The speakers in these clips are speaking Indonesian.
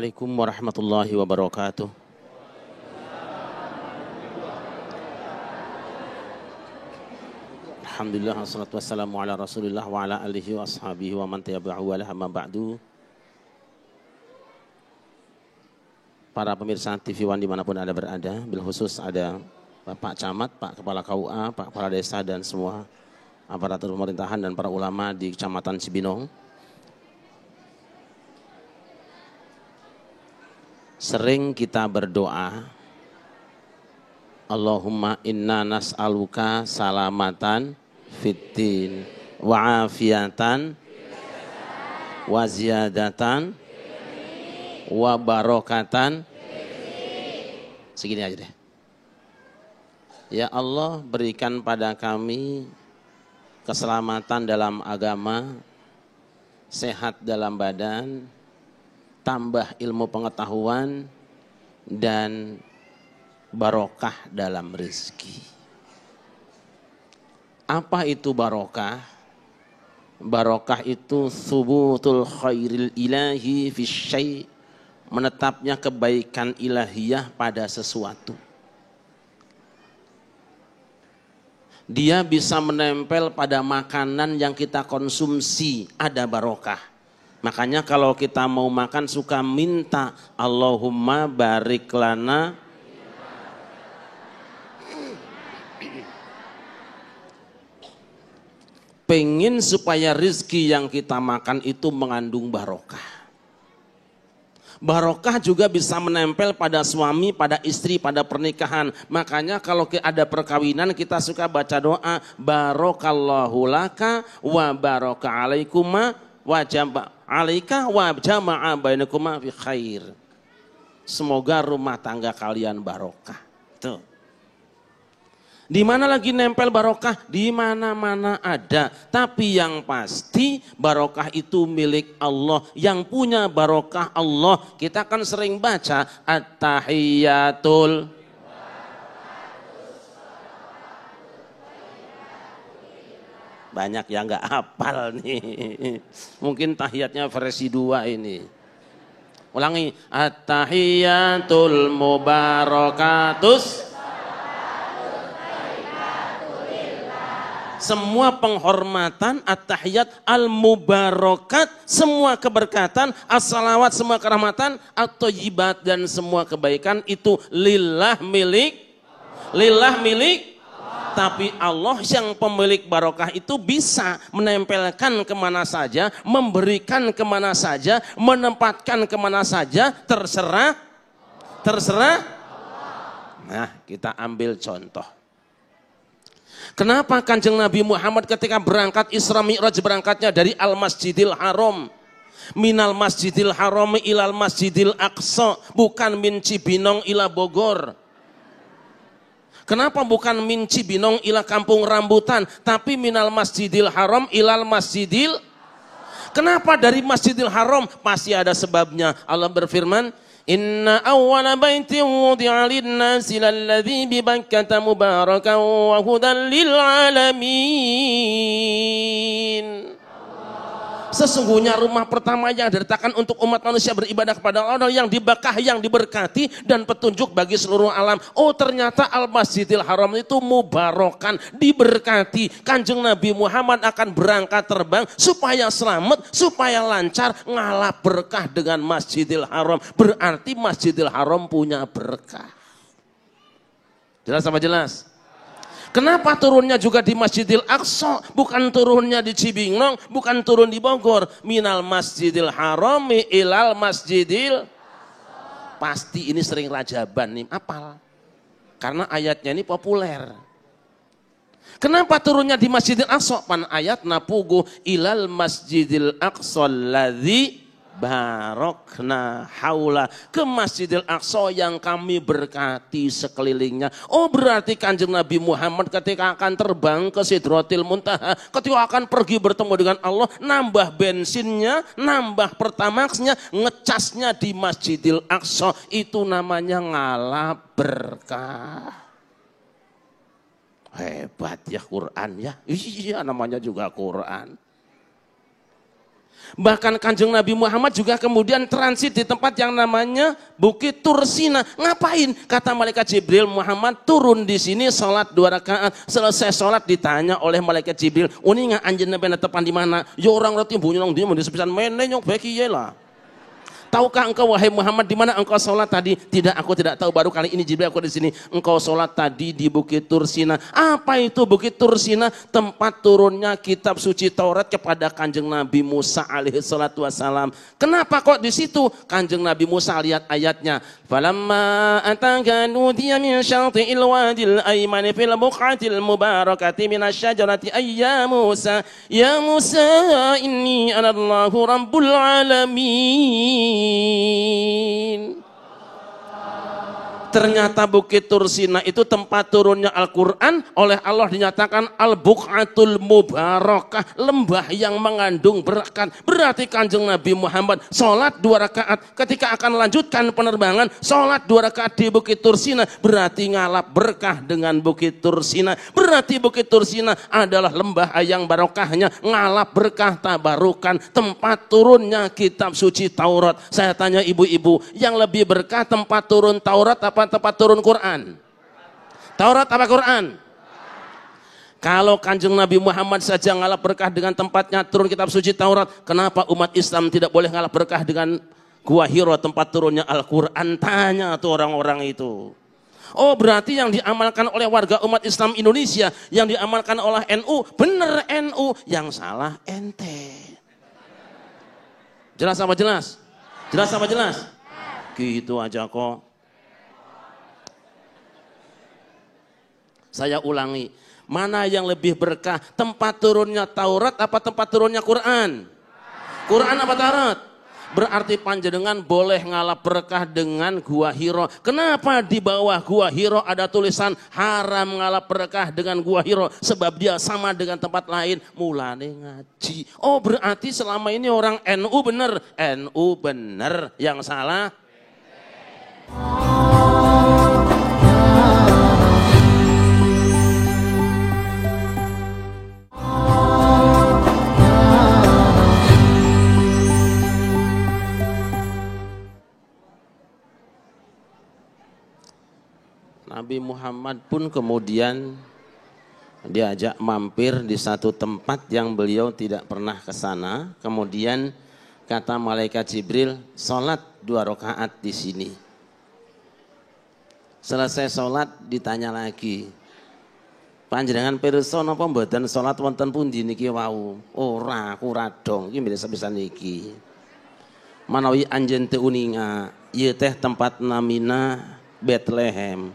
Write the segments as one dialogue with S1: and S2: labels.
S1: Assalamualaikum warahmatullahi wabarakatuh. Alhamdulillah wassalatu wassalamu ala Rasulillah wa ala alihi wa ashabihi wa man tabi'ahu wa amma ba'du. Para pemirsa TV One dimanapun Anda berada, bil khusus ada Bapak Camat, Pak Kepala KUA, Pak Kepala Desa dan semua aparatur pemerintahan dan para ulama di Kecamatan Cibinong. Sering kita berdoa, Allahumma inna nas'aluka salamatan fiddin wa afiatan wa ziyadatan wa barokatan. Segini aja deh. Ya Allah, berikan pada kami keselamatan dalam agama, sehat dalam badan, tambah ilmu pengetahuan, dan barokah dalam rezeki. Apa itu barokah? Barokah itu thubutul khairil ilahi fi syai', menetapnya kebaikan ilahiyah pada sesuatu. Dia bisa menempel pada makanan yang kita konsumsi, ada barokah. Makanya kalau kita mau makan suka minta Allahumma barik lana. Pengen supaya rizki yang kita makan itu mengandung barokah. Barokah juga bisa menempel pada suami, pada istri, pada pernikahan. Makanya kalau ada perkawinan kita suka baca doa barokallahu laka wa baraka alaikuma wa jamba alaika wa jama'a bainakuma fi khair. Semoga rumah tangga kalian barokah. Tuh. Di mana lagi nempel barokah? Di mana-mana ada. Tapi yang pasti barokah itu milik Allah. Yang punya barokah Allah. Kita kan sering baca at-tahiyyatul. Banyak yang nggak hafal nih. Mungkin tahiyatnya versi 2 ini. Ulangi. At-tahiyyatul mubarakatus. Semua penghormatan, at-tahiyat, al-mubarakat, semua keberkatan, as-salawat, semua kerahmatan, at-thayyibat dan semua kebaikan itu lillah milik. Tapi Allah yang pemilik barokah itu bisa menempelkan kemana saja, memberikan kemana saja, menempatkan kemana saja, terserah. Nah, kita ambil contoh. Kenapa Kanjeng Nabi Muhammad ketika berangkat Isra Mi'raj berangkatnya dari Al-Masjidil Haram, minal Masjidil Haram ilal Masjidil Aqsa, bukan min Cibinong ila Bogor. Kenapa bukan min Cibinong ila Kampung Rambutan, tapi minal Masjidil Haram ilal Masjidil? Kenapa dari Masjidil Haram? Pasti ada sebabnya. Allah berfirman, Inna awwala baitin wudi'a lin-nasi lalladzi bi Bakkata mubarakan wa hudan lil alamin. Sesungguhnya rumah pertama yang diletakkan untuk umat manusia beribadah kepada Allah yang di Bakkah, yang diberkati dan petunjuk bagi seluruh alam. Oh, ternyata Al-Masjidil Haram itu mubarakan, diberkati. Kanjeng Nabi Muhammad akan berangkat terbang supaya selamat, supaya lancar, ngalap berkah dengan Masjidil Haram. Berarti Masjidil Haram punya berkah. Jelas apa jelas? Kenapa turunnya juga di Masjidil Aqsa, bukan turunnya di Cibinong, bukan turun di Bogor? Minal Masjidil Haram ilal Masjidil. Pasti ini sering rajaban nih, apal. Karena ayatnya ini populer. Kenapa turunnya di Masjidil Aqsa? Pan ayat napugu ilal Masjidil Aqsa alladzi barokna haula, ke Masjidil Aqsa yang kami berkati sekelilingnya. Oh, berarti Kanjeng Nabi Muhammad ketika akan terbang ke Sidratil Muntaha, ketika akan pergi bertemu dengan Allah, nambah bensinnya, nambah pertamaxnya, ngecasnya di Masjidil Aqsa. Itu namanya ngalap berkah. Hebat ya Quran ya. Iya, namanya juga Quran. Bahkan Kanjeng Nabi Muhammad juga kemudian transit di tempat yang namanya Bukit Tursina. Ngapain? Kata malaikat Jibril, Muhammad turun di sini sholat 2 rakaat. Selesai sholat ditanya oleh malaikat Jibril, "Uni nggak anjeun bena tepan di mana?" Ya orang roti bunyi nang dia mau disepisan mene nyok beki lah. Tahukah engkau wahai Muhammad di mana engkau sholat tadi? Tidak, aku tidak tahu. Baru kali ini Jibril aku di sini. Engkau sholat tadi di Bukit Tursina. Apa itu Bukit Tursina? Tempat turunnya kitab suci Taurat kepada Kanjeng Nabi Musa alaihi salatu wassalam. Kenapa kok di situ? Kanjeng Nabi Musa lihat ayatnya. Falamma ataka nudiya min syati'il wadil aymani fil buqatil mubarakati minasyajarati ayya Musa. Ya Musa inni anallahu rabbul alamin. Ternyata Bukit Tursina itu tempat turunnya Al-Quran, oleh Allah dinyatakan Al-Buq'atul Mubarakah, lembah yang mengandung berkat. Berarti Kanjeng Nabi Muhammad sholat 2 rakaat ketika akan lanjutkan penerbangan, sholat 2 rakaat di Bukit Tursina, berarti ngalap berkah dengan Bukit Tursina. Berarti Bukit Tursina adalah lembah yang barokahnya, ngalap berkah tabarukan, tempat turunnya kitab suci Taurat. Saya tanya ibu-ibu, yang lebih berkah tempat turun Taurat apa tempat turun Quran? Taurat apa Quran? Kalau Kanjeng Nabi Muhammad saja ngalap berkah dengan tempatnya turun kitab suci Taurat, kenapa umat Islam tidak boleh ngalap berkah dengan Gua Hiro tempat turunnya Al-Quran? Tanya tuh orang-orang itu. Oh, berarti yang diamalkan oleh warga umat Islam Indonesia, yang diamalkan oleh NU, bener NU, yang salah ente. Jelas apa jelas? Jelas apa jelas? Gitu aja kok. Saya ulangi, mana yang lebih berkah? Tempat turunnya Taurat apa tempat turunnya Quran? Quran apa Taurat? Berarti panjenengan boleh ngalap berkah dengan Gua Hiro. Kenapa di bawah Gua Hiro ada tulisan haram ngalap berkah dengan Gua Hiro? Sebab dia sama dengan tempat lain, mulane ngaji. Oh, berarti selama ini orang NU bener. NU bener, yang salah Nabi Muhammad pun kemudian diajak mampir di satu tempat yang beliau tidak pernah ke sana. Kemudian kata malaikat Jibril, sholat 2 rakaat di sini. Selesai sholat ditanya lagi, panjenengan pirsa napa mboten sholat wonten pundi niki wau? Ora, aku radong iki bisa niki. Manawi anjen teu uninga, ieu teh tempat namina Bethlehem.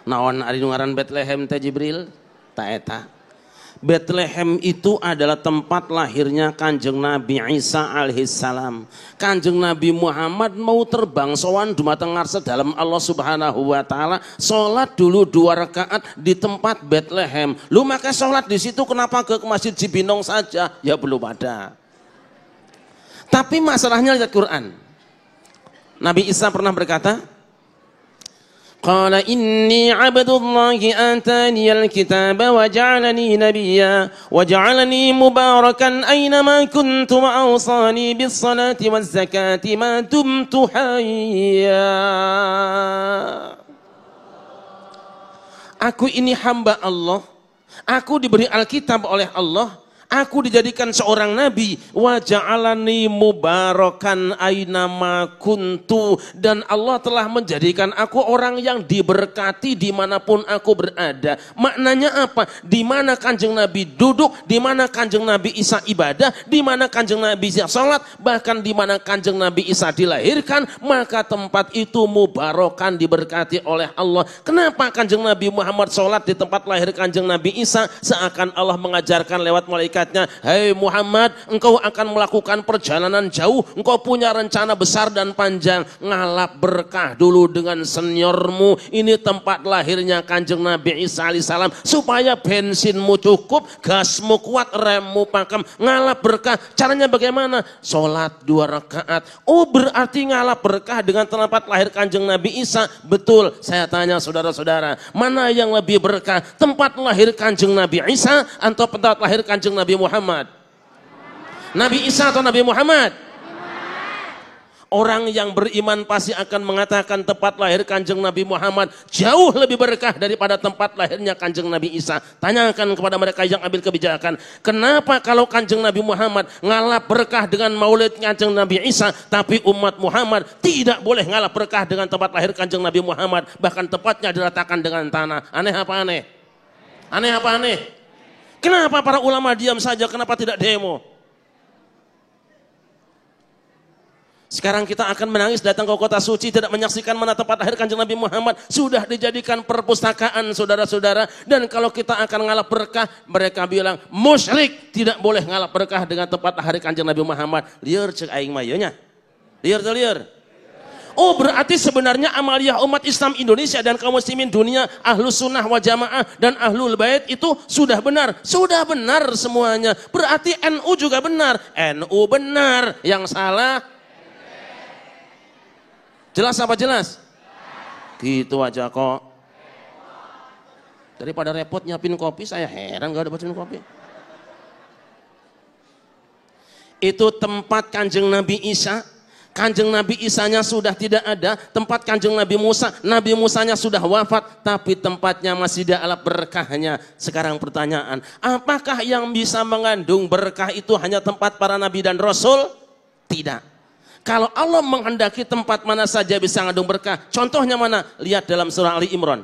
S1: Naon ari nu ngaran Bethlehem teh Jibril? Ta eta. Bethlehem itu adalah tempat lahirnya Kanjeng Nabi Isa alaihissalam. Kanjeng Nabi Muhammad mau terbang sowan dumateng ngarsa dalam Allah Subhanahu wa taala, salat dulu 2 rakaat di tempat Bethlehem. Lu maka salat di situ kenapa ke Masjid Cibinong saja? Ya belum ada. Tapi masalahnya lihat Quran. Nabi Isa pernah berkata, Qala inni abdullahi atani al-kitaba wa ja'alani nabiyya wa ja'alani mubarakan aynama kuntu wa awsani bis salati waz zakati ma dumtu hayya. Aku ini hamba Allah, aku diberi Alkitab oleh Allah, aku dijadikan seorang nabi, wa ja'alani mubarakan ainama kuntu, dan Allah telah menjadikan aku orang yang diberkati dimanapun aku berada. Maknanya apa? Di mana Kanjeng Nabi duduk, di mana Kanjeng Nabi Isa ibadah, di mana Kanjeng Nabi Isa salat, bahkan di mana Kanjeng Nabi Isa dilahirkan, maka tempat itu mubarakan, diberkati oleh Allah. Kenapa Kanjeng Nabi Muhammad salat di tempat lahir Kanjeng Nabi Isa? Seakan Allah mengajarkan lewat malaikat, hei Muhammad, engkau akan melakukan perjalanan jauh, engkau punya rencana besar dan panjang, ngalap berkah dulu dengan seniormu. Ini tempat lahirnya Kanjeng Nabi Isa alaihissalam, supaya bensinmu cukup, gasmu kuat, remmu pakem, ngalap berkah. Caranya bagaimana? Sholat 2 rakaat. Oh, berarti ngalap berkah dengan tempat lahir Kanjeng Nabi Isa. Betul. Saya tanya saudara-saudara, mana yang lebih berkah? Tempat lahir Kanjeng Nabi Isa atau tempat lahir Kanjeng Nabi Muhammad? Nabi Isa atau Nabi Muhammad? Orang yang beriman pasti akan mengatakan tempat lahir Kanjeng Nabi Muhammad jauh lebih berkah daripada tempat lahirnya Kanjeng Nabi Isa. Tanyakan kepada mereka yang ambil kebijakan, kenapa kalau Kanjeng Nabi Muhammad ngalap berkah dengan maulid Kanjeng Nabi Isa, tapi umat Muhammad tidak boleh ngalap berkah dengan tempat lahir Kanjeng Nabi Muhammad, bahkan tempatnya diratakan dengan tanah. Aneh apa aneh? Aneh apa aneh? Kenapa para ulama diam saja? Kenapa tidak demo? Sekarang kita akan menangis datang ke kota suci tidak menyaksikan mana tempat lahir Kanjeng Nabi Muhammad. Sudah dijadikan perpustakaan saudara-saudara. Dan kalau kita akan ngalap berkah, mereka bilang musyrik, tidak boleh ngalap berkah dengan tempat lahir Kanjeng Nabi Muhammad. Liur cek aing mayanya. Liur tuh liur. Oh, berarti sebenarnya amaliyah umat Islam Indonesia dan kaum muslimin dunia, ahlus sunnah wal jamaah dan ahlul bait itu sudah benar. Sudah benar semuanya. Berarti NU juga benar. NU benar. Yang salah jelas apa jelas? Gitu aja kok. Daripada repot nyiapin kopi, saya heran gak ada bacain kopi. Itu tempat Kanjeng Nabi Isa. Kanjeng Nabi Isanya sudah tidak ada. Tempat Kanjeng Nabi Musa. Nabi Musanya sudah wafat. Tapi tempatnya masih ada berkahnya. Sekarang pertanyaan, apakah yang bisa mengandung berkah itu hanya tempat para nabi dan rasul? Tidak. Kalau Allah menghendaki tempat mana saja bisa mengandung berkah. Contohnya mana? Lihat dalam surah Ali Imran.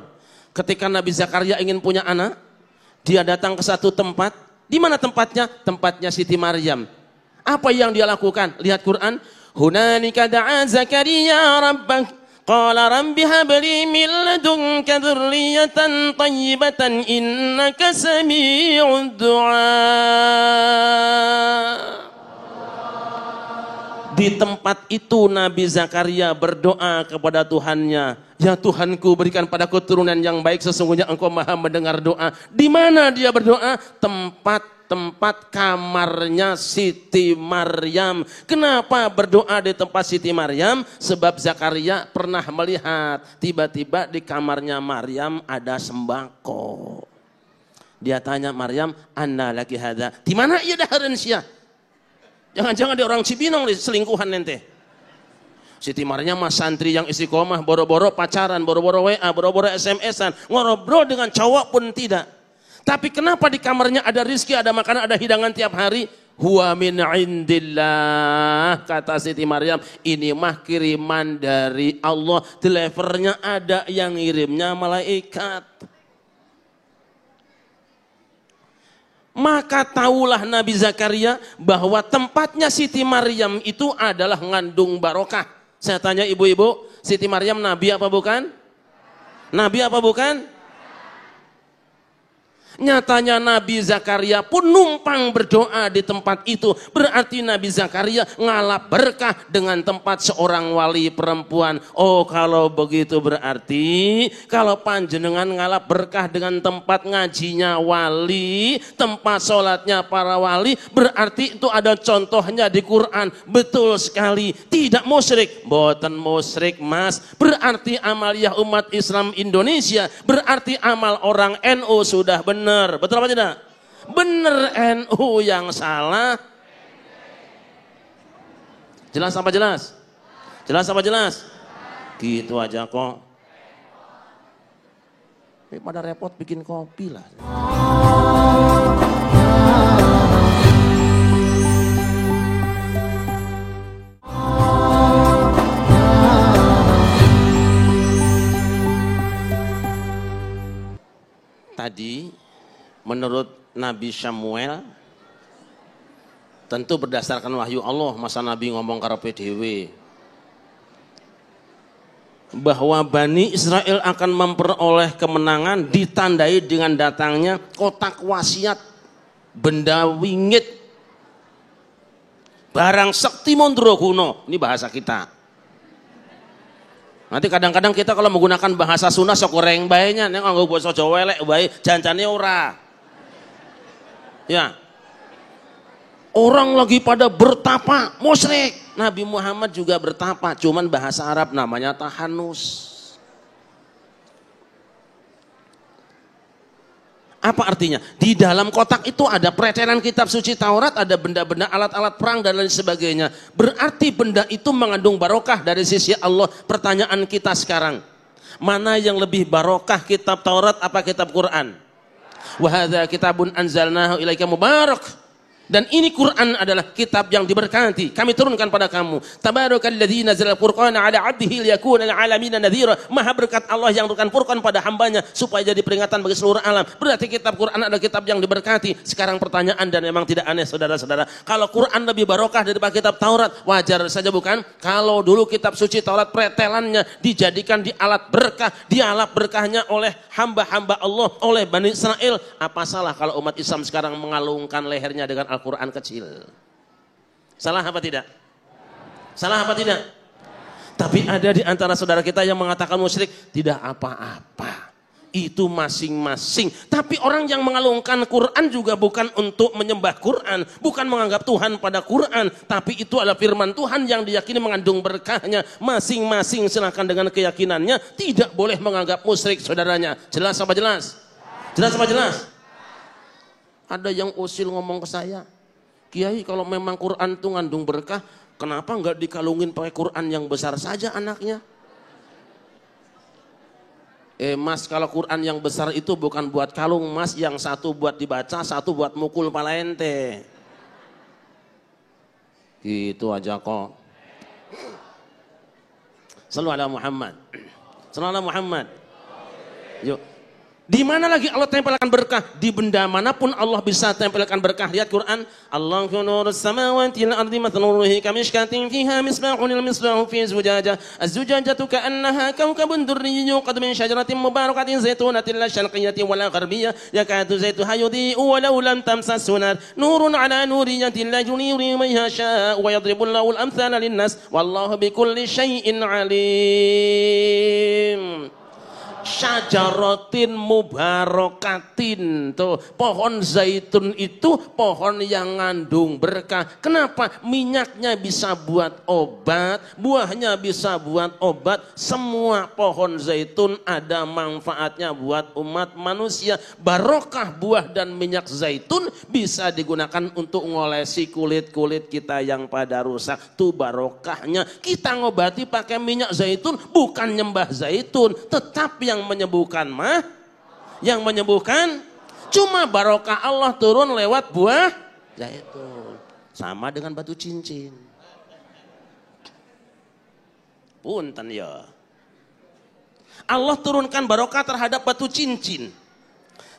S1: Ketika Nabi Zakaria ingin punya anak, dia datang ke satu tempat. Di mana tempatnya? Tempatnya Siti Maryam. Apa yang dia lakukan? Lihat Quran. Hunanika da'a Zakaria rabbah. Qala rabbi habli min ladunka dzurriyyatan thayyibatan innaka sami'ud du'a. Di tempat itu Nabi Zakaria berdoa kepada Tuhannya. Ya Tuhanku, berikan padaku keturunan yang baik, sesungguhnya Engkau Maha mendengar doa. Di mana dia berdoa? Tempat kamarnya Siti Maryam. Kenapa berdoa di tempat Siti Maryam? Sebab Zakaria pernah melihat tiba-tiba di kamarnya Maryam ada sembako. Dia tanya Maryam, "Anna laki hadza?" Di mana ia dahareun sia? Jangan-jangan dia orang Cibinong nih, selingkuhan nente. Siti Maryam mah santri yang istiqomah, boro-boro pacaran, boro-boro WA, boro-boro SMS-an, ngobrol dengan cowok pun tidak. Tapi kenapa di kamarnya ada rizki, ada makanan, ada hidangan tiap hari? Huwa min indillah, kata Siti Maryam, ini mah kiriman dari Allah. Delivernya ada, yang ngirimnya malaikat. Maka tahulah Nabi Zakaria bahwa tempatnya Siti Maryam itu adalah ngandung barokah. Saya tanya ibu-ibu, Siti Maryam nabi apa bukan? Nabi apa bukan? Nyatanya Nabi Zakaria pun numpang berdoa di tempat itu. Berarti Nabi Zakaria ngalap berkah dengan tempat seorang wali perempuan. Oh, kalau begitu berarti kalau panjenengan ngalap berkah dengan tempat ngajinya wali, tempat sholatnya para wali, berarti itu ada contohnya di Quran. Betul sekali, tidak musyrik. Boten musyrik mas, berarti amaliyah umat Islam Indonesia, berarti amal orang NU sudah benar. Betul apa tidak? Benar, NU yang salah. Jelas apa jelas? Jelas apa jelas? Gitu aja kok. Pada repot bikin kopi lah. Tadi menurut Nabi Samuel, tentu berdasarkan wahyu Allah, masa Nabi ngomong karepe dhewe, bahwa Bani Israel akan memperoleh kemenangan ditandai dengan datangnya kotak wasiat, benda wingit, barang sekti mondro kuno. Ini bahasa kita. Nanti kadang-kadang kita kalau menggunakan bahasa Sunda sok goreng bae nya, nek nganggo basa Jawa elek bae, jancane ora. Ya. Orang lagi pada bertapa, musyrik. Nabi Muhammad juga bertapa, cuman bahasa Arab namanya tahanus. Apa artinya? Di dalam kotak itu ada pretelan kitab suci Taurat, ada benda-benda alat-alat perang dan lain sebagainya. Berarti benda itu mengandung barokah dari sisi Allah. Pertanyaan kita sekarang, mana yang lebih barokah, kitab Taurat apa kitab Quran? Wa hadza kitabun anzalnahu ilaika mubarak. Dan ini Quran adalah kitab yang diberkati. Kami turunkan pada kamu. Tabarakalladzii nazzala al-Furqana 'ala 'abdihi liyakuna lil 'alamin nadhira. Maha berkat Allah yang menurunkan Furqan pada hambanya supaya jadi peringatan bagi seluruh alam. Berarti kitab Quran adalah kitab yang diberkati. Sekarang pertanyaan, dan memang tidak aneh saudara-saudara, kalau Quran lebih barokah daripada kitab Taurat, wajar saja bukan? Kalau dulu kitab suci Taurat pretelannya dijadikan di alat berkah, dialap berkahnya oleh hamba-hamba Allah, oleh Bani Israel. Apa salah kalau umat Islam sekarang mengalungkan lehernya dengan Al-Quran kecil? Salah apa tidak? Salah apa tidak? Tapi ada di antara saudara kita yang mengatakan musyrik. Tidak apa-apa, itu masing-masing. Tapi orang yang mengalungkan Quran juga bukan untuk menyembah Quran, bukan menganggap Tuhan pada Quran, tapi itu adalah firman Tuhan yang diyakini mengandung berkahnya. Masing-masing silakan dengan keyakinannya, tidak boleh menganggap musyrik saudaranya. Jelas apa jelas? Jelas apa jelas? Ada yang usil ngomong ke saya, Kiai kalau memang Quran itu ngandung berkah, kenapa nggak dikalungin pakai Quran yang besar saja anaknya? Mas, kalau Quran yang besar itu bukan buat kalung mas, yang satu buat dibaca, satu buat mukul pala ente. Gitu aja kok. Sallu ala Muhammad. Sallu ala Muhammad. Yuk. Di mana lagi Allah tempelkan berkah? Di benda manapun Allah bisa tempelkan berkah. Lihat Quran. Allahu nurus samawati wal ardi mathalu nurihi kamishkatin fiha misbahun al-misbahu fi zujajah. Az-zujajatu ka'annaha kawkabun durriyyun yuqad min syajaratin mubarakatin zaitunatin la syarqiyyatin wala gharbiyyah yakadu zaituha yudhi'u walau lam tamsashu nar. Nurun 'ala nuriyatin la yuridu man yasha' wa yadribu Allahu al-amthala lin-nas wallahu bikulli syai'in 'alim. Syajaratin mubarakatin, tuh pohon zaitun itu pohon yang ngandung berkah. Kenapa? Minyaknya bisa buat obat, buahnya bisa buat obat. Semua pohon zaitun ada manfaatnya buat umat manusia. Barokah buah dan minyak zaitun bisa digunakan untuk ngolesi kulit-kulit kita yang pada rusak. Tuh barokahnya. Kita ngobati pakai minyak zaitun, bukan nyembah zaitun, tetapi yang menyembuhkan yang menyembuhkan cuma barokah Allah turun lewat buah zaitun. Sama dengan batu cincin. Punten ya. Allah turunkan barokah terhadap batu cincin.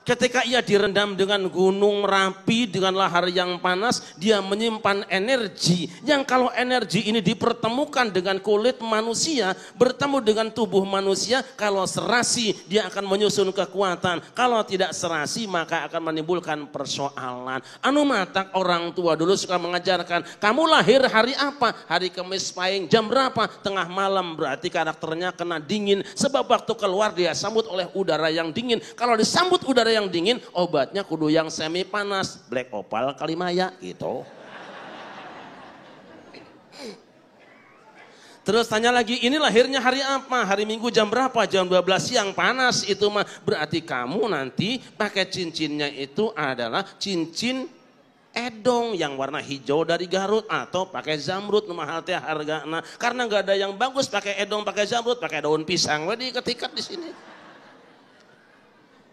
S1: Ketika ia direndam dengan gunung Merapi, dengan lahar yang panas, dia menyimpan energi. Yang kalau energi ini dipertemukan dengan kulit manusia, bertemu dengan tubuh manusia, kalau serasi dia akan menyusun kekuatan. Kalau tidak serasi maka akan menimbulkan persoalan. Anu matak orang tua dulu suka mengajarkan, kamu lahir hari apa? Hari Kamis Pahing, jam berapa? Tengah malam, berarti karakternya kena dingin. Sebab waktu keluar dia sambut oleh udara yang dingin. Kalau disambut udara yang dingin, obatnya kudu yang semi panas, black opal kalimaya gitu. Terus tanya lagi, ini lahirnya hari apa? Hari Minggu jam berapa? Jam 12 siang, panas itu mah. Berarti kamu nanti pakai cincinnya itu adalah cincin edong yang warna hijau dari Garut, atau pakai zamrud, mahal teh hargana. Karena nggak ada yang bagus pakai edong, pakai zamrud, pakai daun pisang. Wedi ketikat di sini.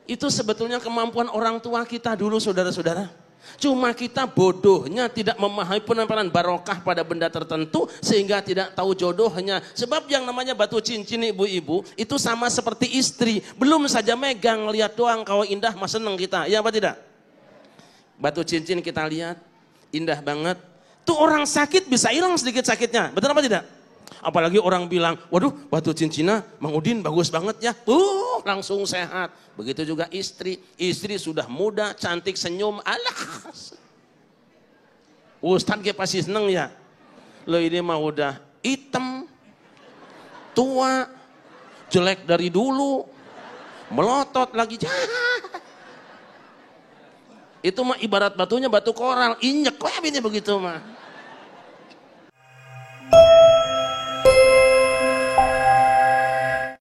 S1: Itu sebetulnya kemampuan orang tua kita dulu saudara-saudara. Cuma kita bodohnya tidak memahami penamparan barokah pada benda tertentu sehingga tidak tahu jodohnya. Sebab yang namanya batu cincin ibu-ibu itu sama seperti istri. Belum saja megang, lihat doang kau indah mas seneng kita. Ya apa tidak? Batu cincin kita lihat indah banget. Tuh orang sakit bisa hilang sedikit sakitnya. Betul apa tidak? Apalagi orang bilang, waduh batu cincinnya Mang Udin bagus banget ya. Langsung sehat. Begitu juga istri. Istri sudah muda, cantik, senyum. Alah. Ustadz kayak pasti seneng ya. Lo ini mah udah hitam, tua, jelek dari dulu, melotot lagi. Itu mah ibarat batunya batu koral. Inyek. Kok ya begitu mah.